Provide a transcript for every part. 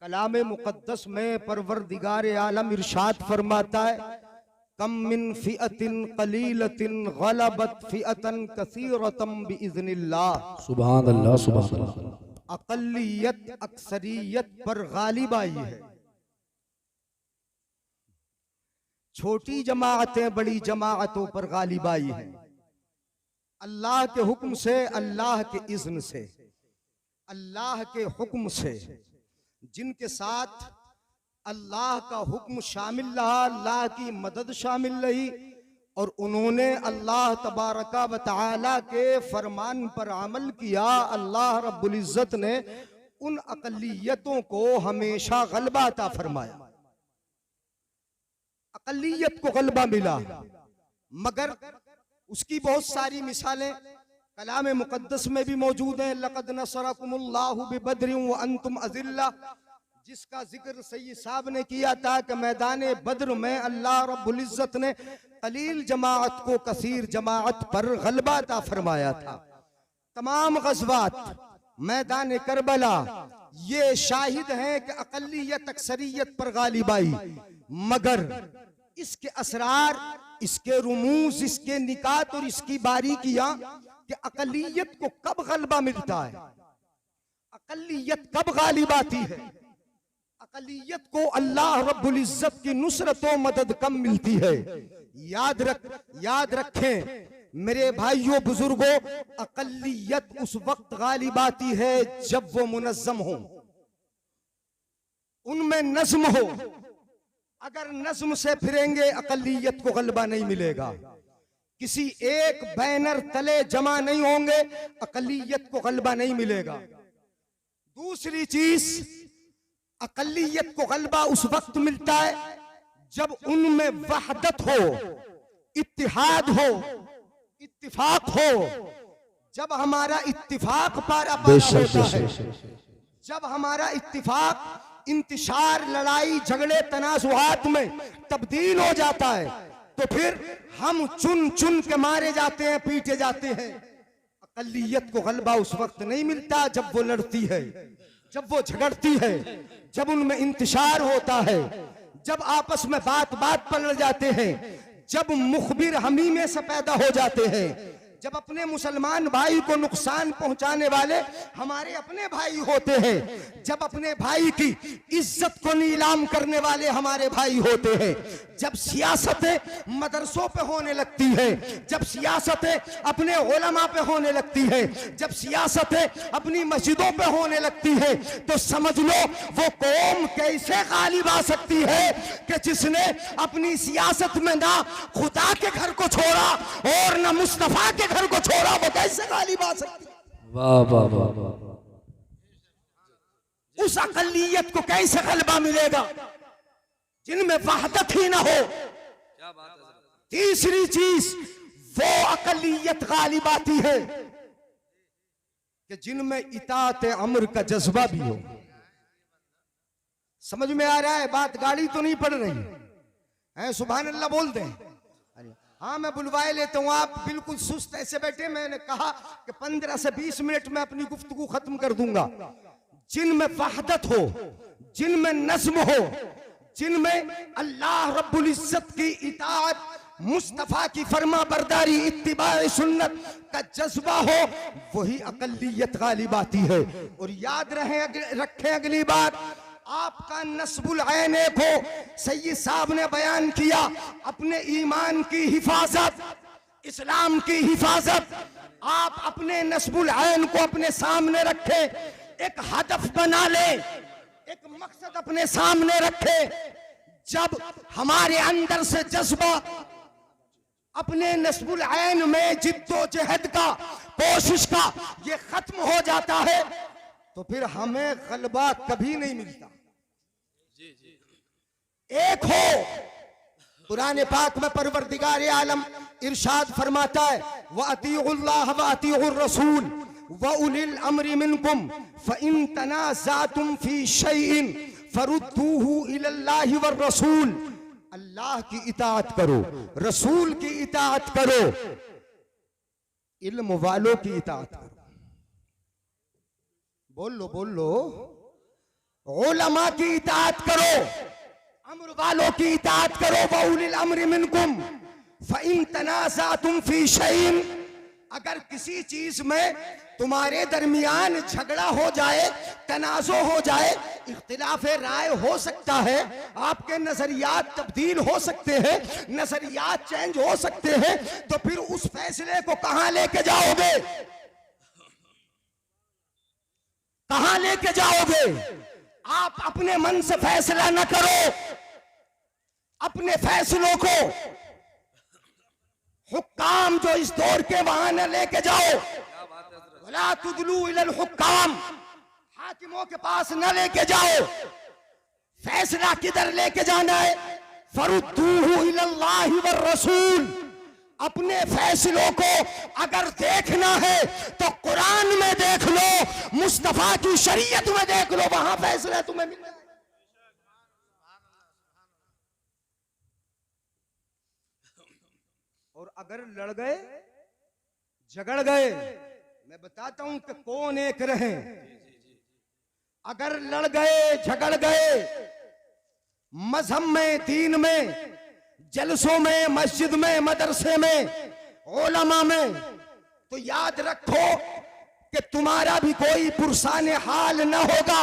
कलाम मुक़द्दस में परवरदिगार आलम इरशाद फरमाता है, कम मिन फ़िअतिन क़लीलतिन ग़लबत फ़िअतन कसीरतम बिइज़्निल्लाह। सुभान अल्लाह, सुभान अल्लाह। अक़लियत अक्सरियत पर गालिब आई है। छोटी जमाअतें बड़ी जमाअतों पर गालिब आई है। अल्लाह के हुक्म से, अल्लाह के इज़्न से, अल्लाह के हुक्म से जिनके साथ अल्लाह का हुक्म शामिल रहा, अल्लाह की मदद शामिल रही और उन्होंने अल्लाह तबारका व तआला के फरमान पर अमल किया, अल्लाह रब्बुल इज़्ज़त ने उन अक़लियतों को हमेशा गलबा अता फरमाया। अक़लियत को गलबा मिला, मगर उसकी बहुत सारी मिसालें कलाम मुक़द्दस में भी मौजूद हैं। लक़द नसरकुमुल्लाहु बिबद्रिन व अंतुम अज़िल्ला, जिसका जिक्र सैयद साहब ने किया था कि मैदान बद्र में अल्लाह रब्बुल इज़्ज़त ने कलील जमाअत को कसीर जमाअत पर गलबा अता फरमाया था। तमाम ग़ज़वात, मैदान करबला ये शाहिद हैं कि अक़लियत अक्सरियत पर गालिब आई, मगर इसके असरार, इसके रुमूज़, इसके निकात और इसकी बारीकियां कि अक़लियत को कब गलबा मिलता है, अक़लियत कब गालिब आती है, अक़लियत को अल्लाह रब्बुल इज़्ज़त की नुसरत व मदद कम मिलती है। याद रखें मेरे भाइयों बुजुर्गों, अक़लियत उस वक्त गालिब आती है जब वो मुनज़्ज़म हो, उनमें नज़्म हो। अगर नज़्म से फिरेंगे अक़लियत को गलबा नहीं मिलेगा। किसी एक बैनर तले जमा नहीं होंगे, अक़लियत को गलबा नहीं मिलेगा। दूसरी चीज, अक़लियत को गलबा उस वक्त मिलता है जब उनमें वहदत हो, इत्तिहाद हो, इत्तिफाक हो। जब हमारा इत्तिफाक पारा होता है, जब हमारा इत्तिफाक इंतशार, लड़ाई झगड़े तनाज़ुआत में तब्दील हो जाता है, तो फिर हम चुन चुन के मारे जाते हैं, पीटे जाते हैं। अक़लियत को गलबा उस वक्त नहीं मिलता जब वो लड़ती है, जब वो झगड़ती है, जब उनमें इंतशार होता है, जब आपस में बात बात पर लड़ जाते हैं, जब मुखबिर हमीमे से पैदा हो जाते हैं, जब अपने मुसलमान भाई को नुकसान पहुंचाने वाले हमारे अपने भाई होते हैं, जब अपने भाई की इज्जत को नीलाम करने वाले हमारे भाई होते हैं, जब सियासतें मदरसों पे होने लगती है, जब सियासतें अपने उलमा पे होने लगती है, जब सियासतें अपनी मस्जिदों पे होने लगती है, तो समझ लो वो कौम कैसे गालिब आ सकती है कि जिसने अपनी सियासत में ना खुदा के घर को छोड़ा और ना मुस्तफा के घर को छोड़ा, वो कैसे गालिब आ सकती है? वाह वाह वाह। उस अक़लियत को कैसे गलबा मिलेगा जिनमें वहदत ही ना हो? तीसरी चीज, वो अक़लियत गालिब आती है कि जिनमें इताअत अम्र का जज्बा भी हो। समझ में आ रहा है बात? गाड़ी तो नहीं पड़ रही है? सुभान अल्लाह बोल दें। हाँ, मैं बुलवाए लेता हूँ, आप बिल्कुल सुस्त ऐसे बैठे। मैंने कहा कि 15 से 20 मिनट में अपनी गुफ्तगू खत्म कर दूंगा। जिनमें वहदत हो, जिनमें नज़्म हो, जिनमें अल्लाह रब्बुल इज़्ज़त की इताअत, मुस्तफा की फरमा बरदारी, इत्तिबाए सुन्नत का जज्बा हो, वही अक़लियत गालिब आती है। और याद रखें अगली बात, आपका नस्बुल ऐन को सैयद साहब ने बयान किया, अपने ईमान की हिफाजत, इस्लाम की हिफाजत। आप अपने नस्बुल ऐन को अपने सामने रखें, एक हदफ बना ले, एक मकसद अपने सामने रखे। जब हमारे अंदर से जज्बा अपने नस्बुल ऐन में जिद्दोजहद का, कोशिश का, ये खत्म हो जाता है, तो फिर हमें गलबा कभी नहीं मिलता। एक हो, कुरान पाक में परवरदिगार आलम इरशाद फरमाता है, व अतीउल्लाह व अतीउर रसूल व उलिल अम्रि मिनकुम फ़इन तनाज़अतुम फ़ी शैइन फरुद्दूहु इलल्लाहि वर रसूल। अल्लाह की इताअत करो, रसूल की इताअत करो, इल्म वालों की इताअत करो। बोल लो उलमा की इताअत करो, अम्र वालों की इताअत करो। व उलिल अम्रि मिनकुम फ़इन तनाज़अतुम फ़ी शैइन, अगर किसी चीज में तुम्हारे दरमियान झगड़ा हो जाए, तनाज़ो हो जाए, इख्तिलाफ राय हो सकता है, आपके नजरियात तब्दील हो सकते हैं, नजरियात चेंज हो सकते हैं, तो फिर उस फैसले को कहां लेके जाओगे? कहां लेके जाओगे? आप अपने मन से फैसला न करो, अपने फैसलों को हुक्काम जो इस दौर के वहां न लेके जाओ। वला तुदलू इलल हुक्काम, हाकिमों के पास न लेके जाओ। फैसला किधर लेके जाना है? फरुद्दूहु इलल्लाहि वर रसूल, अपने फैसलों को अगर देखना है तो कुरान में देख लो, मुस्तफा की शरीयत में देख लो, वहां फैसला तुम्हें मिल जाए। और अगर लड़ गए, झगड़ गए, मैं बताता हूं कि कौन एक रहे। अगर लड़ गए, झगड़ गए मजहब में, दीन में, जलसों में, मस्जिद में, मदरसे में, उलमा में, तो याद रखो कि तुम्हारा भी कोई पुरसान हाल न होगा।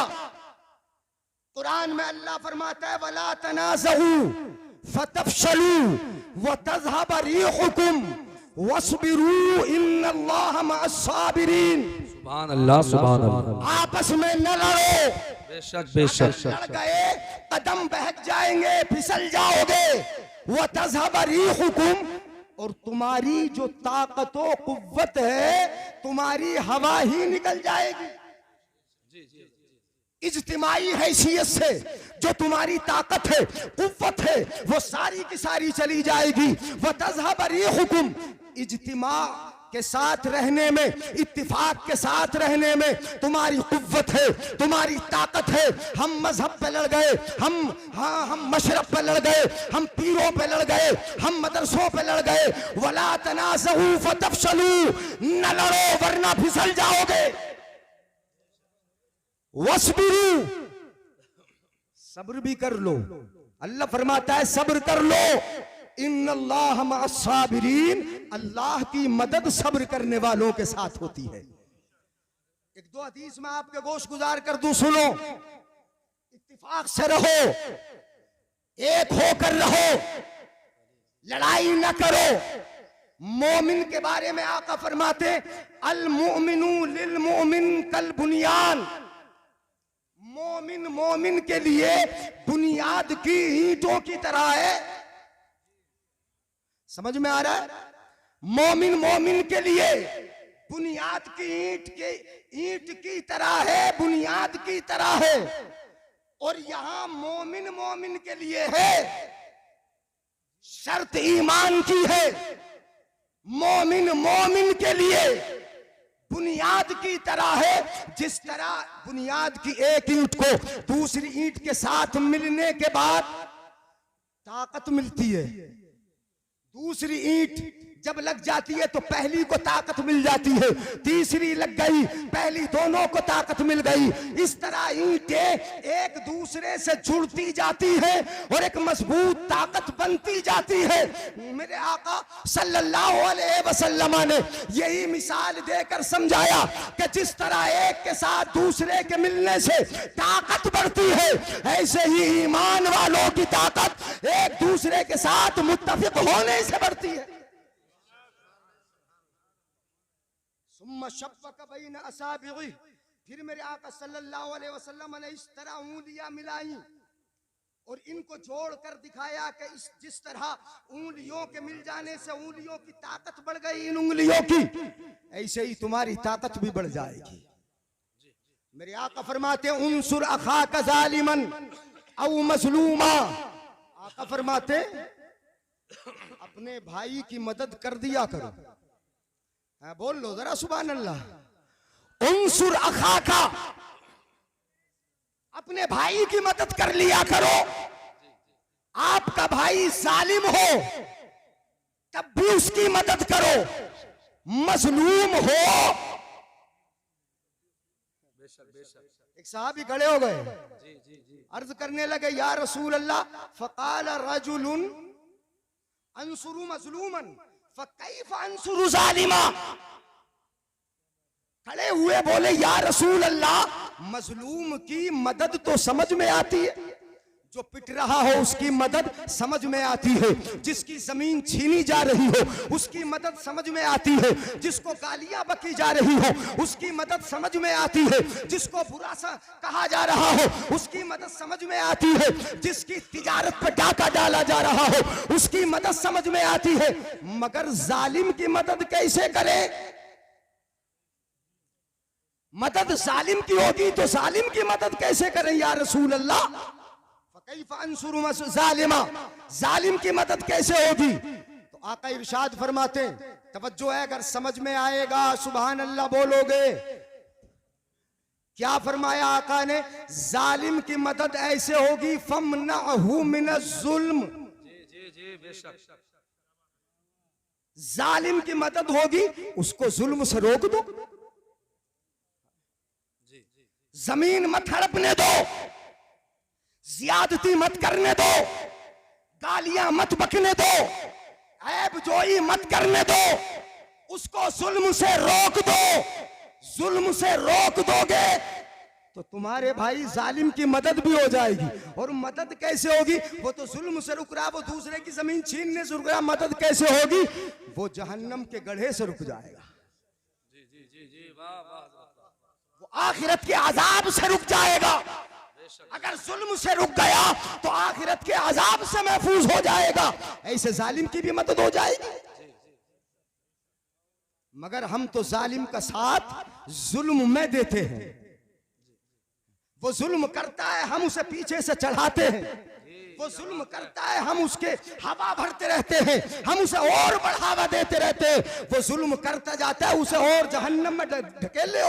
कुरान में अल्लाह फरमाता है वला तनाज़ऊ फतफशलू व तज़हब रिहुकुम वस्बिरू इन्नल्लाह मअस-साबिरीन। सुभान अल्लाह, सुभान अल्लाह। आपस में न लड़ो, बेशक बेशक। लड़ गए कदम बहक जाएंगे, फिसल जाओगे। व तज़हब रिहुकुम, और तुम्हारी जो ताकत व कुव्वत है, तुम्हारी हवा ही निकल जाएगी। इज्तिमाई हैसियत से जो तुम्हारी ताकत है, कुव्वत है, वो सारी की सारी चली जाएगी। व तज़हब रिहुकुम, इज्तिमा के साथ रहने में, इत्तिफाक के साथ रहने में तुम्हारी कुव्वत है, तुम्हारी ताकत है। हम मजहब पे लड़ गए, हम मशरब पे लड़ गए, हम पीरों पे लड़ गए, हम मदरसों पे लड़ गए। वला तनाज़ऊ फतफशलू, न लड़ो वरना फिसल जाओगे। वस्बिरू, सब्र भी कर लो। अल्लाह फरमाता है सब्र कर लो। इन्नल्लाह मअस-साबिरीन, अल्लाह की मदद सब्र करने वालों के साथ होती है। एक दो हदीस में आपके गोश गुजार कर दूं, सुनो। इत्तिफाक से रहो, एक होकर रहो, लड़ाई न करो। मोमिन के बारे में आका फरमाते अल मुमिनु लिल मुमिन कल बुनियान, मोमिन मोमिन के लिए बुनियाद की ईंटों की तरह है। समझ में आ रहा है? मोमिन मोमिन के लिए बुनियाद की ईंट की तरह है, बुनियाद की तरह है। और यहां मोमिन मोमिन के लिए है, शर्त ईमान की है। मोमिन मोमिन के लिए बुनियाद की तरह है। जिस तरह बुनियाद की एक ईंट को दूसरी ईंट के साथ मिलने के बाद ताकत मिलती है, दूसरी ईंट जब लग जाती है तो पहली को ताकत मिल जाती है, तीसरी लग गई, पहली दोनों को ताकत मिल गई। इस तरह ईंटें एक दूसरे से जुड़ती जाती है और एक मजबूत ताकत बनती जाती है। मेरे आका सल्लल्लाहु अलैहि वसल्लम ने यही मिसाल देकर समझाया कि जिस तरह एक के साथ दूसरे के मिलने से ताकत बढ़ती है, ऐसे ही ईमान वालों की ताकत एक दूसरे के साथ मुत्तफिक होने से बढ़ती है। फिर मेरे आका सल्लल्लाहु अलैहि वसल्लम ने इस तरह उंगलियां मिलाई और इनको जोड़कर दिखाया कि जिस तरह उंगलियों के मिल जाने से उंगलियों की ताकत बढ़ गई इन उंगलियों की, ऐसे ही तुम्हारी ताकत भी बढ़ जाएगी। मेरे आका फरमाते उनसुर अखाका जालिमन औ मजलूमा, आका फरमाते अपने भाई की मदद कर दिया करो। हाँ, बोल लो जरा सुभान अल्लाह। उनसुर अखाका, अपने भाई की मदद कर लिया करो। आपका भाई जालिम हो तब भी उसकी मदद करो, मजलूम हो। एक सहाबी खड़े हो गए, अर्ज करने लगे या रसूल अल्लाह, फकाल रजुलुन अंसुरु मजलूमन फकैफ अंसुरु जालिमा। खड़े हुए बोले या रसूल अल्लाह, मजलूम की मदद तो समझ में आती है, जो पिट रहा हो उसकी मदद समझ में आती है, जिसकी जमीन छीनी जा रही हो उसकी मदद समझ में आती है, जिसको गालियां बकी जा रही हो उसकी मदद समझ में आती है, जिसको बुरा सा कहा जा रहा हो उसकी मदद समझ में आती है, जिसकी तिजारत पर डाका डाला जा रहा हो उसकी मदद समझ में आती है, मगर जालिम की मदद कैसे करे? मदद जालिम की होगी तो जालिम की मदद कैसे करें या रसूल अल्लाह? जालिम की मदद कैसे होगी? तो आका इरशाद फरमाते हैं, तवज्जो है, अगर समझ में आएगा सुभान अल्लाह बोलोगे। क्या फरमाया आका ने? जालिम की मदद ऐसे होगी, फमनअहु मिनज़्ज़ुल्म। जालिम की मदद होगी, उसको जुल्म से रोक दो, जमीन मत हड़पने दो, ज्यादती मत करने दो, गालियां मत बकने दो, ऐब जोई मत करने दो, उसको जुल्म से रोक दो। जुल्म से रोक दोगे तो तुम्हारे भाई जालिम की मदद भी हो जाएगी। और मदद कैसे होगी? वो तो जुल्म से रुक रहा, वो दूसरे की जमीन छीनने से रुक रहा, मदद कैसे होगी? वो जहन्नम के गड्ढे से रुक जाएगा, वो आखिरत के अजाब से रुक जाएगा। अगर जुल्म से रुक गया तो आखिरत के अजाब से महफूज हो जाएगा। ऐसे जालिम की भी मदद हो जाएगी। मगर हम तो जालिम का साथ जुल्म में देते हैं। वो जुल्म करता है, हम उसे पीछे से चढ़ाते हैं। वो जुल्म करता है, हम उसके हवा भरते रहते हैं, हम उसे और बढ़ावा देते रहते हैं। वो जुल्म करता जाता है, उसे और जहन्नम में ढकेल ले।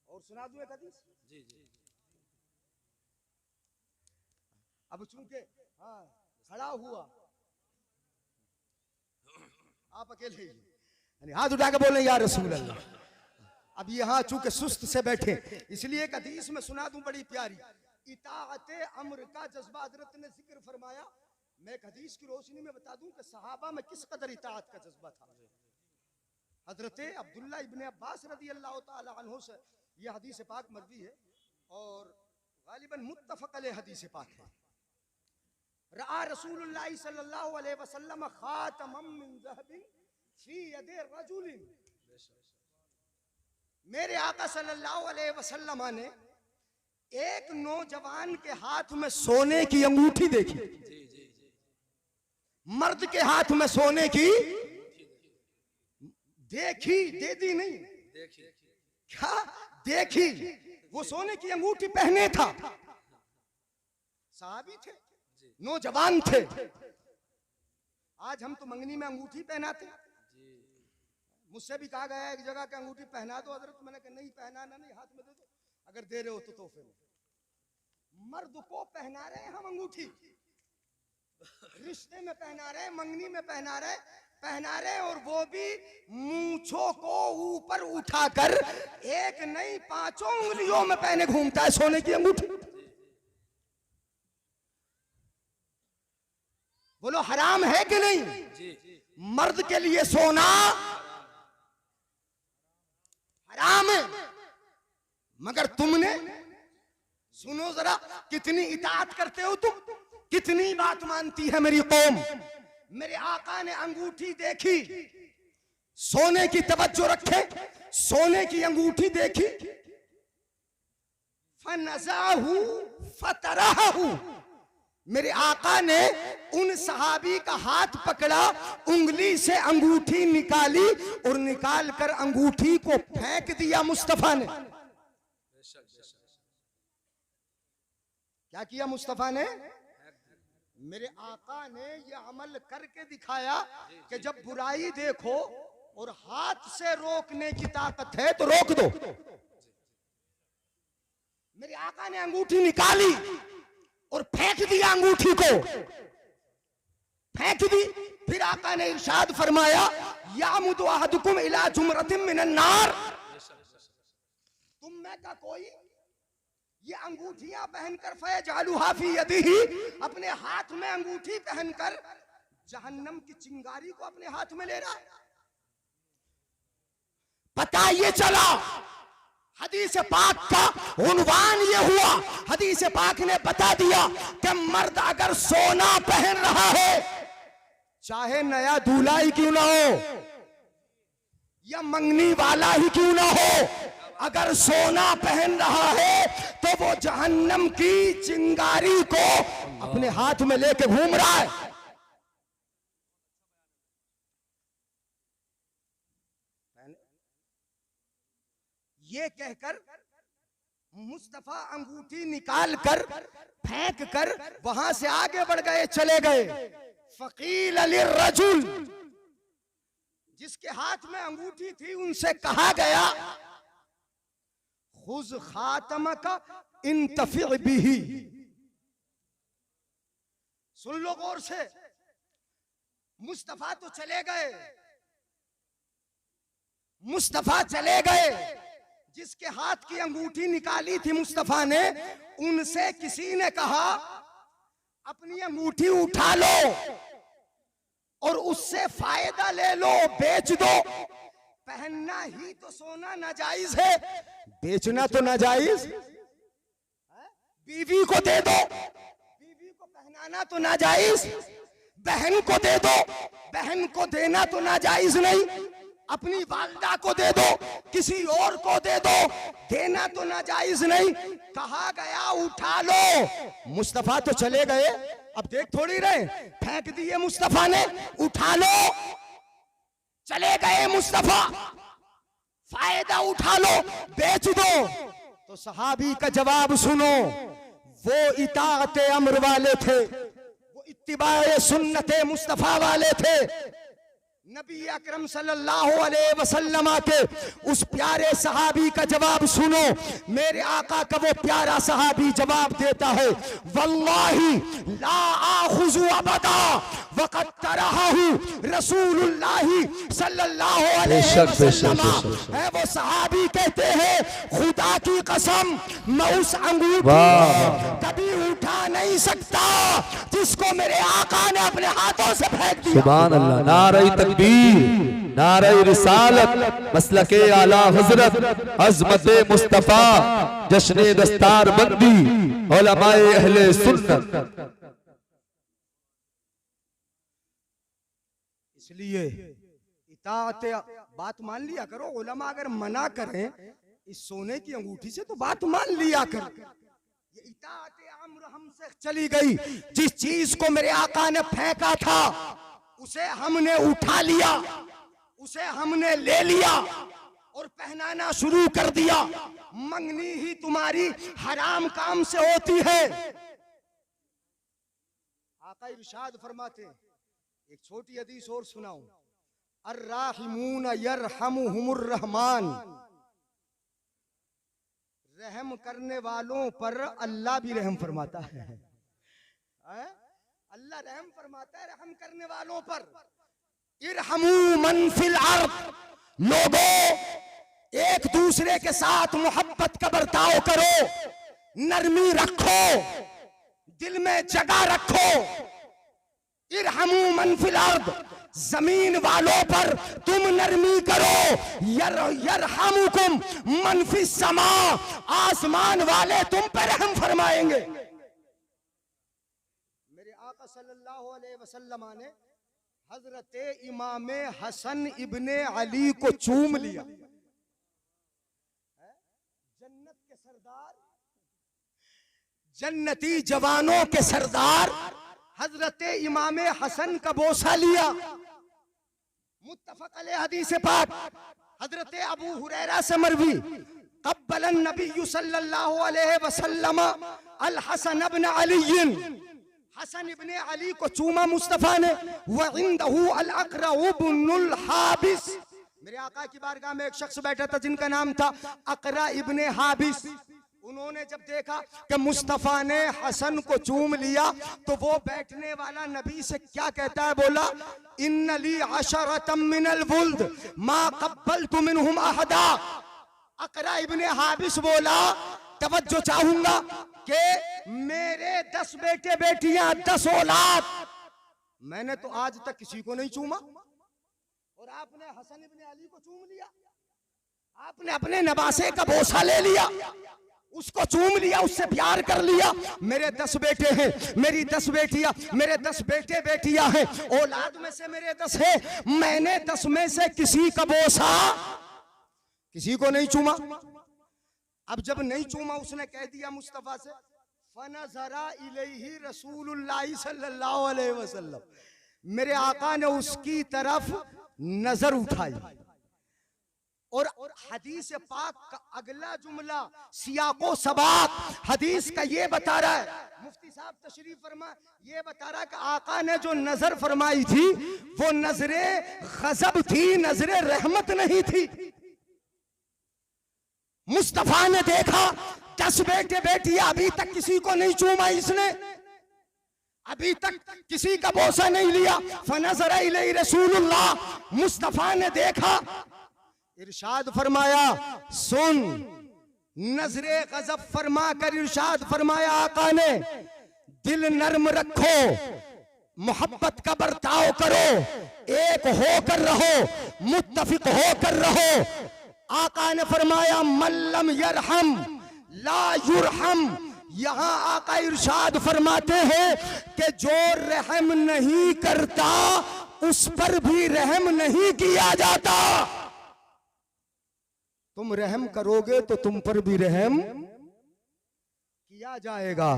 और सुना दूं एक हदीस? अब चूंकि खड़ा हुआ, आप अकेले ही हाथ उठा के बोले या रसूल अल्लाह। अब यहाँ चूंकि सुस्त से बैठे, इसलिए एक हदीस में सुना दूं बड़ी प्यारी। इताअते अम्र का जज्बा हजरत ने जिक्र फरमाया। मैं एक हदीस की रोशनी में बता दूं कि सहाबा में किस कदर इताअत का जज्बा था। हजरत अब्दुल्ला इब्ने अब्बास रदी अल्लाह ताला अन्हु से यह हदीस पाक मरवी है और गालिबन मुत्तफक अलैह हदीस पाक है। रआ रसूलुल्लाह सल्लल्लाहु अलैहि वसल्लम खातमम मिन ज़हबिन फी यदि रजुलिन। मेरे आका सल्लल्लाहु अलैहि वसल्लम ने एक नौजवान के हाथ में सोने की अंगूठी देखी। मर्द के हाथ में सोने की देखी, दे दी नहीं, क्या देखी? वो सोने की अंगूठी पहने था। साहबी थे, नौजवान थे। आज हम तो मंगनी में अंगूठी पहनाते। मुझसे भी कहा गया एक जगह के अंगूठी पहना दो हजरत। मैंने कहा नहीं पहनाना नहीं, हाथ में दे दो, अगर दे रहे हो तो तोहफे में। मर्द को पहना रहे हम अंगूठी, रिश्ते में पहना रहे, मंगनी में पहना रहे, और वो भी मूंछों को ऊपर उठाकर एक नहीं 5 उंगलियों में पहने घूमता है सोने की अंगूठी। बोलो हराम है कि नहीं? मर्द के लिए सोना हराम है। मगर तुमने, सुनो जरा, कितनी इताअत करते हो तुम, कितनी बात मानती है मेरी कौम। मेरे आका ने अंगूठी देखी, सोने की तवज्जो रखे, सोने की अंगूठी देखी। फनज़ाहु फतरहु। मेरे आका ने उन सहाबी का हाथ पकड़ा, उंगली से अंगूठी निकाली और निकाल कर अंगूठी को फेंक दिया मुस्तफा ने। क्या किया मुस्तफा ने? मेरे आका ने यह अमल करके दिखाया कि जब बुराई देखो और हाथ से रोकने की ताकत है तो रोक दो। मेरे आका ने अंगूठी निकाली और फेंक दिया, अंगूठी को फेंक दी। फिर आका ने इरशाद फरमाया, यामुदु अहदुकुम इला जुमरतिन मिनन नार। में का कोई ये अंगूठियां पहनकर फयजालुहा फी यदिही, अपने हाथ में अंगूठी पहनकर जहन्नम की चिंगारी को अपने हाथ में ले रहा है। पता ये चला, हदीस पाक का उन्वान ये हुआ, हदीस पाक ने बता दिया कि मर्द अगर सोना पहन रहा है, चाहे नया दूल्हा ही क्यों ना हो या मंगनी वाला ही क्यों ना हो, अगर सोना पहन रहा है तो वो जहन्नम की चिंगारी को अपने हाथ में लेके घूम रहा है। ये कहकर मुस्तफा अंगूठी निकाल कर फेंक कर वहां से आगे बढ़ गए, चले गए। फकील लिर्रजुल, जिसके हाथ में अंगूठी थी उनसे कहा गया, खुज खातमका इंतफि बिही। सुन लो गौर से, मुस्तफा तो चले गए, मुस्तफा चले गए, जिसके हाथ की अंगूठी निकाली थी मुस्तफा ने, उनसे किसी ने कहा अपनी अंगूठी उठा लो और उससे फायदा ले लो, बेच दो। पहनना ही तो सोना नाजायज है, बेचना तो नाजायज। बीवी को दे दो, बीवी को पहनाना तो नाजायज। बहन को दे दो, बहन को देना तो नाजायज नहीं। अपनी वालदा को दे दो, किसी और को दे दो, देना तो नाजायज नहीं। कहा गया उठा लो। मुस्तफा तो चले गए, अब देख थोड़ी रहे, फेंक दिए मुस्तफा ने, उठा लो। चले गए मुस्तफा, फायदा उठा लो, बेच दो। तो सहाबी का जवाब सुनो, वो इताअत अम्र वाले थे, वो इत्तिबाए सुन्नत मुस्तफा वाले थे। नबी अकरम सल्लल्लाहु अलैहि वसल्लम के उस प्यारे सहाबी का जवाब सुनो। मेरे आका का वो प्यारा सहाबी जवाब देता है, वल्लाही ला आखुजु अबदा वक़द तरहहु रसूलुल्लाही सल्लल्लाहु अलैहि वसल्लम। है वो सहाबी कहते हैं, खुदा की कसम मैं उस अंगूठी कभी उठा नहीं सकता जिसको मेरे आका ने अपने हाथों से फेंक दिया। सुभान अल्लाह। नारे तकबीर, नारे रिसालत, मसलके आला हजरत, अज़मते मुस्तफा, जश्ने दस्तार बंदी, उलमाए अहले सुन्नत। इसलिए इताअत, बात मान लिया करो। उलमा अगर मना करें इस सोने की अंगूठी से तो बात मान लिया कर। ये इताअत अम्र हमसे चली गई। जिस चीज को मेरे आका ने फेंका था उसे हमने उठा लिया, उसे हमने ले लिया और पहनाना शुरू कर दिया। मंगनी ही तुम्हारी हराम काम से होती है। आका इरशाद फरमाते हैं, एक छोटी हदीस और सुनाऊं, अर्राहिमून यरहमुहुमुर रहमान, रहम करने वालों पर अल्लाह भी रहम फरमाता है। अल्लाह रहम फरमाता है रहम करने वालों पर। इरहमू मन फिल अर्द, लोगों एक दूसरे के साथ मोहब्बत का बर्ताव करो, नरमी रखो, दिल में जगह रखो। इरहमू मन फिल अर्द, जमीन वालों पर तुम नरमी करो। यरहमुकुम मन फिस समा, आसमान वाले तुम पर रहम फरमाएंगे। मेरे आका सल्लल्लाहु अलैहि वसल्लम ने हजरत इमाम हसन इब्ने अली को चूम लिया। जन्नत के सरदार, जन्नती जवानों के सरदार हजरत इमाम हसन का बोसा लिया। मुत्तफक अलैह हदीस पाक हजरत अबू हुरैरा से मरवी, क़ब्बलन नबी सल्लल्लाहु अलैहि वसल्लम अल हसन इब्न अली, हसन इब्ने अली को चूमा मुस्तफा ने। व इंदहु अल अक़रा इब्नुल हाबिस, मेरे आका की बारगाह में एक शख्स बैठा था जिनका नाम था अक़रा इब्ने हाबिस। उन्होंने जब देखा कि मुस्तफा ने हसन को चूम लिया तो वो बैठने वाला नबी से क्या कहता है, बोला, इन्नली अशरतम मिनल वुल्द मा क़ब्बलतु मिनहुम अहदा। अकरा इब्ने हाबिस बोला, तवज्जो चाहूंगा कि मेरे 10 बेटे बेटियां 10 औलाद, मैंने तो आज तक किसी को नहीं चूमा, और आपने हसन इब्ने अली को चूम लिया, आपने अपने नवासे का बोसा ले लिया, उसको चूम लिया, उससे प्यार कर लिया। मेरे 10 बेटे हैं, मेरी 10 बेटियां, मेरे 10 बेटे बेटियां हैं, औलाद में से मेरे 10 है, मैंने 10 में से किसी का बोसा किसी को नहीं चूमा। अब जब नहीं चूमा, उसने कह दिया मुस्तफा से, फनज़रा इलैहि रसूलुल्लाह सल्लल्लाहु अलैहि वसल्लम, मेरे आका ने उसकी तरफ नजर उठाई। और हदीस पाक का अगला जुमला सियाको सबाक हदीस का ये बता रहा है, मुफ्ती साहब तशरीफ फरमा, ये बता रहा है कि आका ने जो नजर फरमाई थी वो नजरे गजब थी, नजरे रहमत नहीं थी। मुस्तफा ने देखा 10 बेटे बेटियां, अभी तक किसी को नहीं चूमा इसने, अभी तक किसी का बोसा नहीं लिया। फनज़रा इलैहि रसूलुल्लाह, मुस्तफा ने देखा, इरशाद फरमाया, सुन, नजरे गजब फरमा कर इरशाद फरमाया आका ने, दिल नर्म रखो, मोहब्बत का बर्ताव करो, एक होकर रहो, मुत्तफिक होकर रहो। आका ने फरमाया, मल्लम यरहम ला युरहम। यहां आका इरशाद फरमाते हैं कि जो रहम नहीं करता उस पर भी रहम नहीं किया जाता। तुम रहम करोगे तो तुम पर भी रहम किया जाएगा।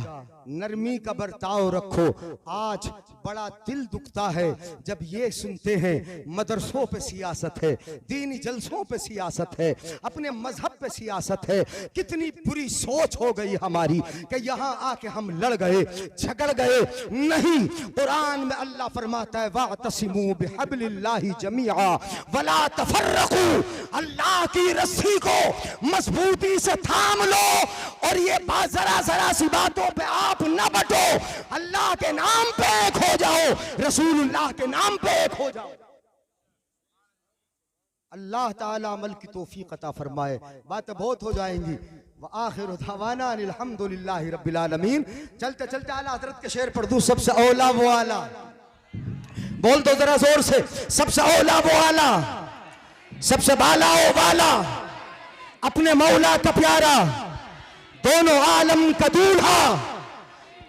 नरमी का बर्ताव रखो। आज बड़ा दिल दुखता है जब ये सुनते हैं मदरसों पे सियासत है, दीनी जलसों पे सियासत है, अपने मजहब पे सियासत है। कितनी बुरी सोच हो गई हमारी कि यहाँ आके हम लड़ गए, झगड़ गए। नहीं, कुरान में अल्लाह फरमाता है, वातसिमू बिहब्लिल्लाहि जमीआ वला तफर्रकू। अल्लाह की रस्सी को मजबूती से थाम लो और ये जरा सी बातों पे आप न बटो। अल्लाह के नाम पे एक हो जाओ, रसूलुल्लाह के नाम पे एक हो जाओ। अल्लाह ताला अमल की तौफीक अता फरमाए। बातें बहुत हो जाएंगी। व आखिर दावाना अल्हम्दुलिल्लाहि रब्बिल आलमीन। चलते चलते आला हजरत के शेर पढ़ दूं, सबसे औला वो आला। बोल दो जरा जोर से, सबसे औला वो आला, सबसे बाला ओ बाला, अपने मौला का प्यारा, दोनों आलम का दूल्हा।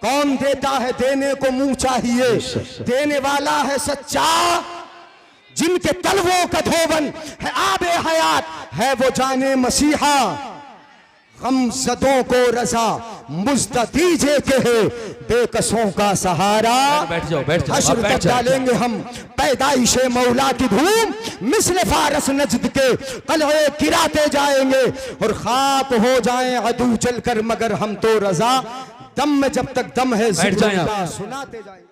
कौन देता है देने को मुंह चाहिए, देने वाला है सच्चा। जिनके तलवों का धोवन है आबे हयात, है वो जाने मसीहा। गमज़दों को रजा मुझदा दीजे के है, बेकसों का सहारा। बैठ जाओ, बैठ जाओ, हश्र तक डालेंगे हम पैदाइशे मौला की धूम, मिस्ल फारस नजद के कलहे गिराते जाएंगे। और खाक हो जाएं अदू चलकर मगर हम तो रजा, दम में जब तक दम है जिंदा सुनाते जाएंगे।